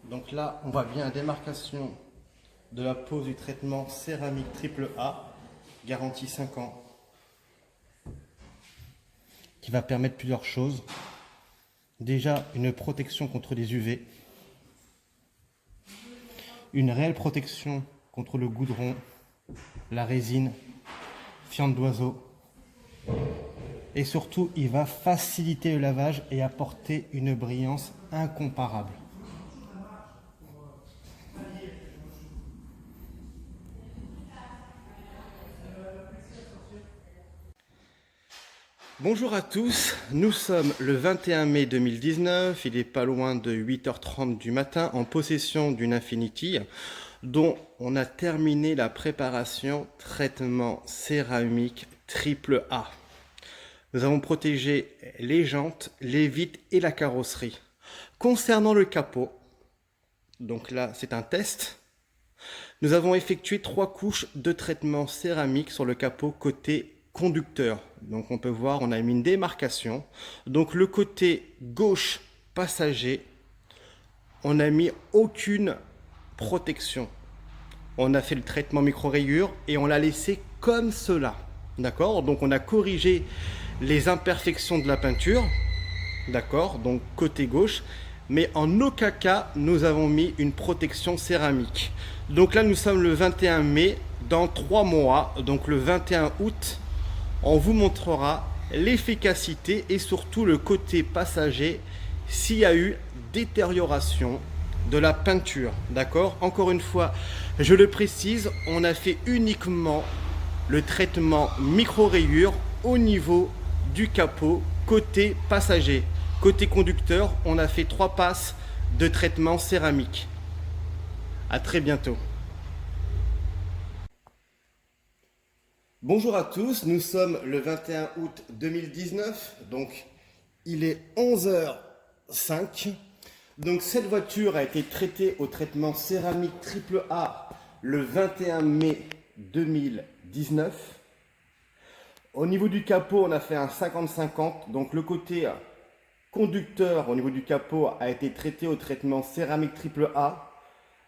Donc là, on voit bien la démarcation de la pose du traitement céramique triple A, garantie 5 ans, qui va permettre plusieurs choses. Déjà, une protection contre les UV, une réelle protection contre le goudron, la résine, fiente d'oiseau. Et surtout, il va faciliter le lavage et apporter une brillance incomparable. Bonjour à tous, nous sommes le 21 mai 2019, il est pas loin de 8h30 du matin en possession d'une Infinity dont on a terminé la préparation traitement céramique triple A. Nous avons protégé les jantes, les vitres et la carrosserie. Concernant le capot, donc là c'est un test, nous avons effectué 3 couches de traitement céramique sur le capot côté conducteur. Donc on peut voir, on a mis une démarcation. Donc le côté gauche passager, on n'a mis aucune protection. On a fait le traitement micro-rayures et on l'a laissé comme cela. D'accord? Donc on a corrigé les imperfections de la peinture. D'accord? Donc côté gauche. Mais en aucun cas, nous avons mis une protection céramique. Donc là, nous sommes le 21 mai. Dans 3 mois, donc le 21 août, on vous montrera l'efficacité et surtout le côté passager s'il y a eu détérioration de la peinture. D'accord? Encore une fois, je le précise, on a fait uniquement le traitement micro-rayures au niveau du capot côté passager. Côté conducteur, on a fait 3 passes de traitement céramique. À très bientôt. Bonjour à tous, nous sommes le 21 août 2019, donc il est 11h05. Donc cette voiture a été traitée au traitement céramique triple A le 21 mai 2019. Au niveau du capot, on a fait un 50-50, donc le côté conducteur au niveau du capot a été traité au traitement céramique triple A.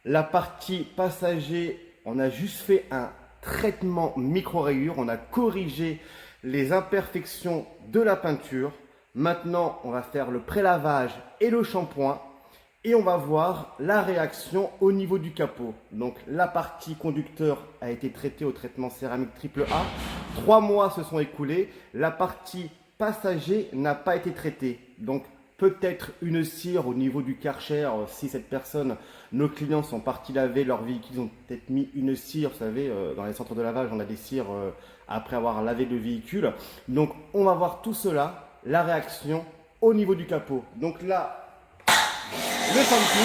La partie passager, on a juste fait un traitement micro-rayures, on a corrigé les imperfections de la peinture. Maintenant, on va faire le prélavage et le shampoing et on va voir la réaction au niveau du capot. Donc la partie conducteur a été traitée au traitement céramique triple A. 3 mois se sont écoulés. La partie passager n'a pas été traitée. Donc peut-être une cire au niveau du Karcher, si cette personne, nos clients sont partis laver leur véhicule, ils ont peut-être mis une cire, vous savez, dans les centres de lavage, on a des cires après avoir lavé le véhicule. Donc on va voir tout cela, la réaction au niveau du capot. Donc là, le shampoo,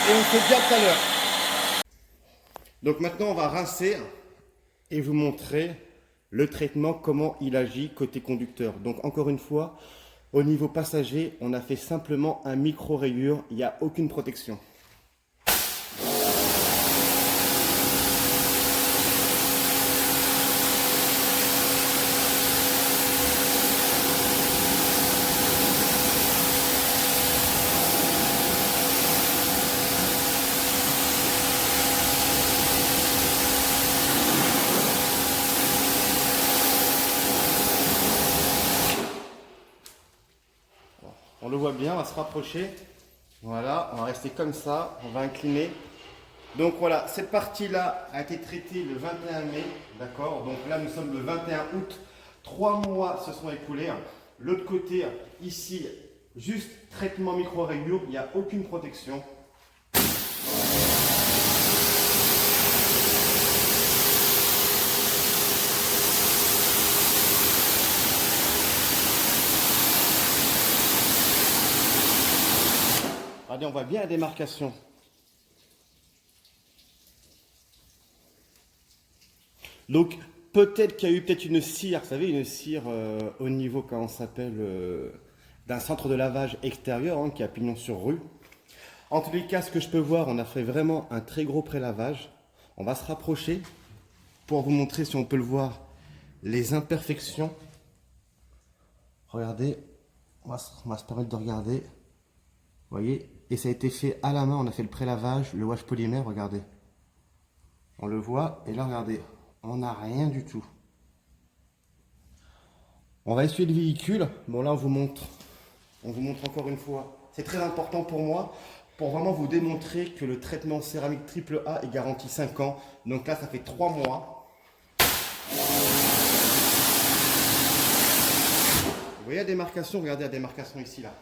et on se dit à tout à l'heure. Donc maintenant on va rincer et vous montrer le traitement, comment il agit côté conducteur. Donc encore une fois, au niveau passager, on a fait simplement un micro-rayure, il n'y a aucune protection. On le voit bien, on va se rapprocher. Voilà, on va rester comme ça, on va incliner. Donc voilà, cette partie-là a été traitée le 21 mai, d'accord? Donc là, nous sommes le 21 août. 3 mois se sont écoulés. L'autre côté, ici, juste traitement micro-rayures, il n'y a aucune protection. Regardez, on voit bien la démarcation. Donc, peut-être qu'il y a eu peut-être une cire, vous savez, une cire au niveau, comment on s'appelle, d'un centre de lavage extérieur, qui a pignon sur rue. En tous les cas, ce que je peux voir, on a fait vraiment un très gros prélavage. On va se rapprocher pour vous montrer, si on peut le voir, les imperfections. Regardez, on va se permettre de regarder. Vous voyez? Et ça a été fait à la main, on a fait le pré-lavage, le wash polymère, regardez. On le voit, et là, regardez, on n'a rien du tout. On va essuyer le véhicule. Bon, là, on vous montre encore une fois. C'est très important pour moi, pour vraiment vous démontrer que le traitement céramique triple A est garanti 5 ans. Donc là, ça fait 3 mois. Vous voyez la démarcation? Regardez la démarcation ici, là.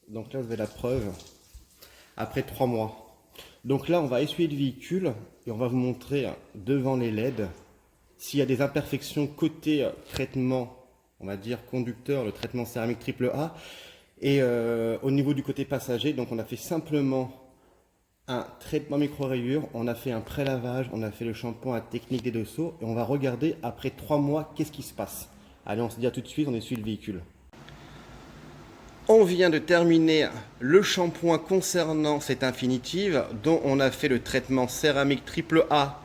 Donc là, vous avez la preuve après 3 mois. Donc là, on va essuyer le véhicule et on va vous montrer devant les LED s'il y a des imperfections côté traitement, on va dire conducteur, le traitement céramique triple A. Et au niveau du côté passager, donc on a fait simplement un traitement micro-rayures, on a fait un pré-lavage, on a fait le shampoing à technique des dessous et on va regarder après 3 mois qu'est-ce qui se passe. Allez, on se dit à tout de suite, on essuie le véhicule. On vient de terminer le shampoing concernant cette Infinitive dont on a fait le traitement céramique triple A.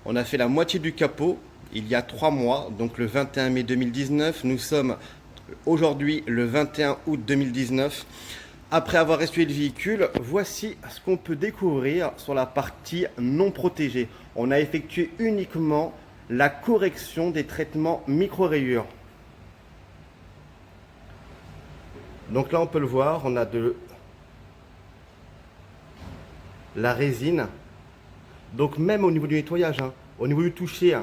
On a fait la moitié du capot il y a 3 mois, donc le 21 mai 2019. Nous sommes aujourd'hui le 21 août 2019. Après avoir essuyé le véhicule, voici ce qu'on peut découvrir sur la partie non protégée. On a effectué uniquement la correction des traitements micro-rayures. Donc là, on peut le voir, on a de la résine. Donc même au niveau du nettoyage, au niveau du toucher,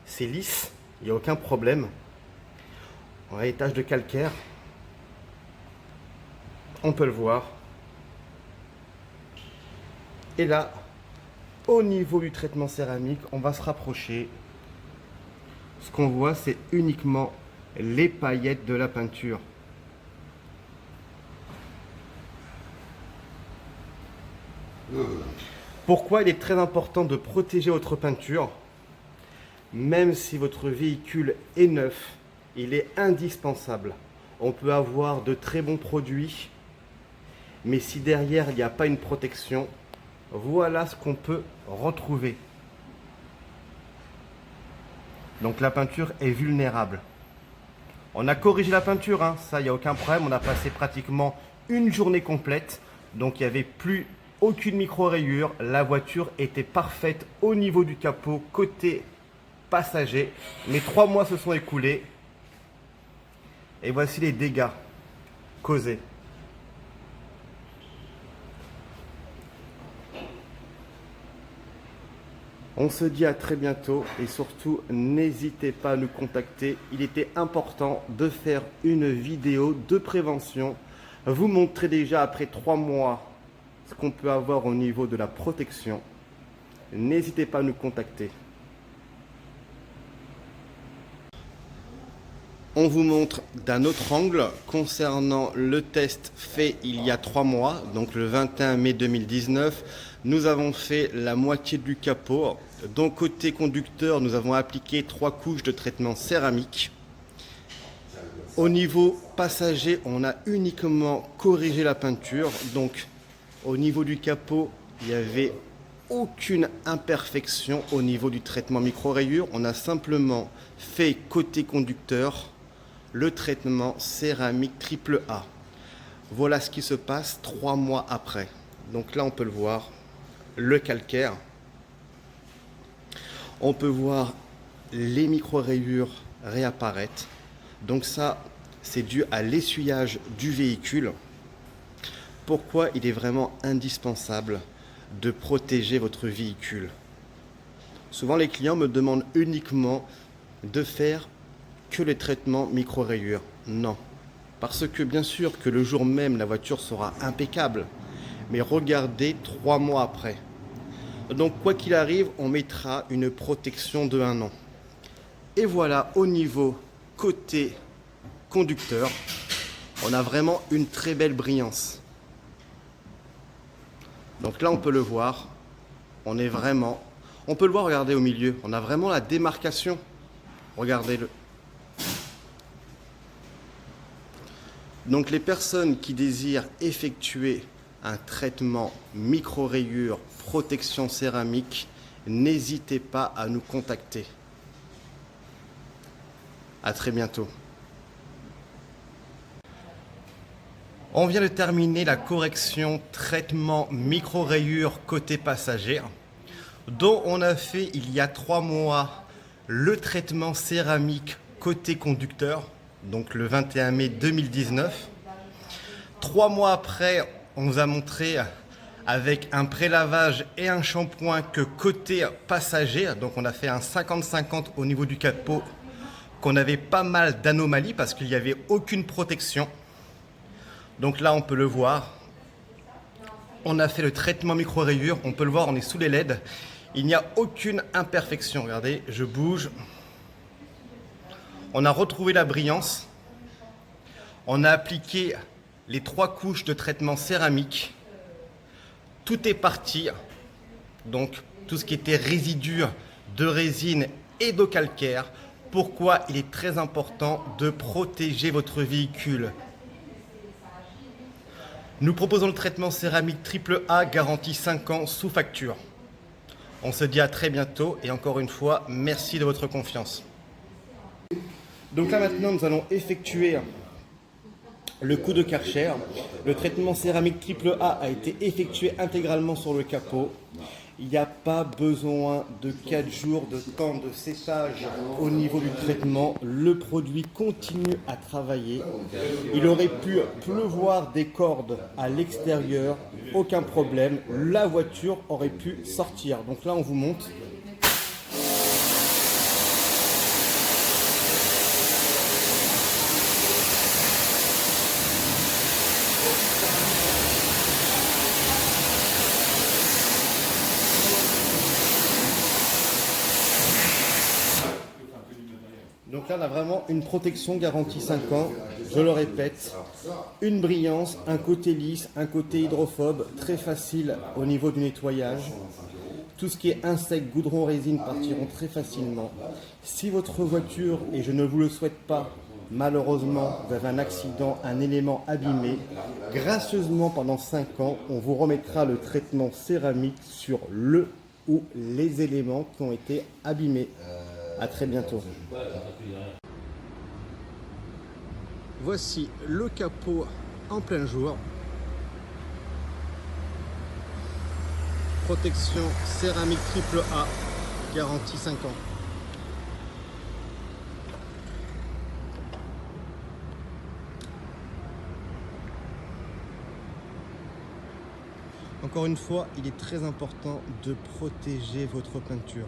c'est lisse, il n'y a aucun problème. On a des taches de calcaire. On peut le voir. Et là, au niveau du traitement céramique, on va se rapprocher. Ce qu'on voit, c'est uniquement les paillettes de la peinture. Pourquoi il est très important de protéger votre peinture? Même si votre véhicule est neuf, il est indispensable. On peut avoir de très bons produits, mais si derrière il n'y a pas une protection, voilà ce qu'on peut retrouver. Donc la peinture est vulnérable. On a corrigé la peinture, ça il n'y a aucun problème. On a passé pratiquement une journée complète, donc il n'y avait plus aucune micro-rayure. La voiture était parfaite au niveau du capot, côté passager. Mais 3 mois se sont écoulés. Et voici les dégâts causés. On se dit à très bientôt et surtout n'hésitez pas à nous contacter. Il était important de faire une vidéo de prévention. Vous montrer déjà après 3 mois ce qu'on peut avoir au niveau de la protection. N'hésitez pas à nous contacter. On vous montre d'un autre angle concernant le test fait il y a 3 mois, donc le 21 mai 2019. Nous avons fait la moitié du capot. Donc côté conducteur, nous avons appliqué 3 couches de traitement céramique. Au niveau passager, on a uniquement corrigé la peinture. Donc au niveau du capot, il n'y avait aucune imperfection au niveau du traitement micro-rayures. On a simplement fait côté conducteur le traitement céramique triple A. Voilà ce qui se passe 3 mois après. Donc là, on peut le voir, le calcaire. On peut voir les micro-rayures réapparaître. Donc ça, c'est dû à l'essuyage du véhicule. Pourquoi il est vraiment indispensable de protéger votre véhicule? Souvent, les clients me demandent uniquement de faire que les traitements micro-rayures. Non. Parce que bien sûr que le jour même, la voiture sera impeccable. Mais regardez 3 mois après. Donc quoi qu'il arrive, on mettra une protection de 1 an. Et voilà, au niveau côté conducteur, on a vraiment une très belle brillance. Donc là, on peut le voir. On est vraiment... On peut le voir, regardez au milieu. On a vraiment la démarcation. Regardez-le. Donc les personnes qui désirent effectuer un traitement micro-rayures protection céramique, n'hésitez pas à nous contacter. À très bientôt. On vient de terminer la correction traitement micro-rayures côté passager, dont on a fait il y a 3 mois le traitement céramique côté conducteur, donc le 21 mai 2019. 3 mois après, on vous a montré avec un prélavage et un shampoing que côté passager, donc on a fait un 50-50 au niveau du capot, qu'on avait pas mal d'anomalies parce qu'il n'y avait aucune protection. Donc là, on peut le voir. On a fait le traitement micro-rayures. On peut le voir, on est sous les LED. Il n'y a aucune imperfection. Regardez, je bouge. On a retrouvé la brillance. On a appliqué les 3 couches de traitement céramique. Tout est parti. Donc, tout ce qui était résidus de résine et d'eau calcaire. Pourquoi il est très important de protéger votre véhicule. Nous proposons le traitement céramique AAA, garantie 5 ans sous facture. On se dit à très bientôt et encore une fois, merci de votre confiance. Donc là maintenant, nous allons effectuer le coup de Karcher. Le traitement céramique AAA a été effectué intégralement sur le capot. Il n'y a pas besoin de 4 jours de temps de séchage au niveau du traitement. Le produit continue à travailler. Il aurait pu pleuvoir des cordes à l'extérieur, aucun problème. La voiture aurait pu sortir. Donc là, on vous montre. Donc là, on a vraiment une protection garantie 5 ans, je le répète, une brillance, un côté lisse, un côté hydrophobe, très facile au niveau du nettoyage. Tout ce qui est insectes, goudron, résine partiront très facilement. Si votre voiture, et je ne vous le souhaite pas, malheureusement, vous avez un accident, un élément abîmé, gracieusement pendant 5 ans, on vous remettra le traitement céramique sur le ou les éléments qui ont été abîmés. À très bientôt. Voici le capot en plein jour. Protection céramique AAA, garantie 5 ans. Encore une fois, il est très important de protéger votre peinture.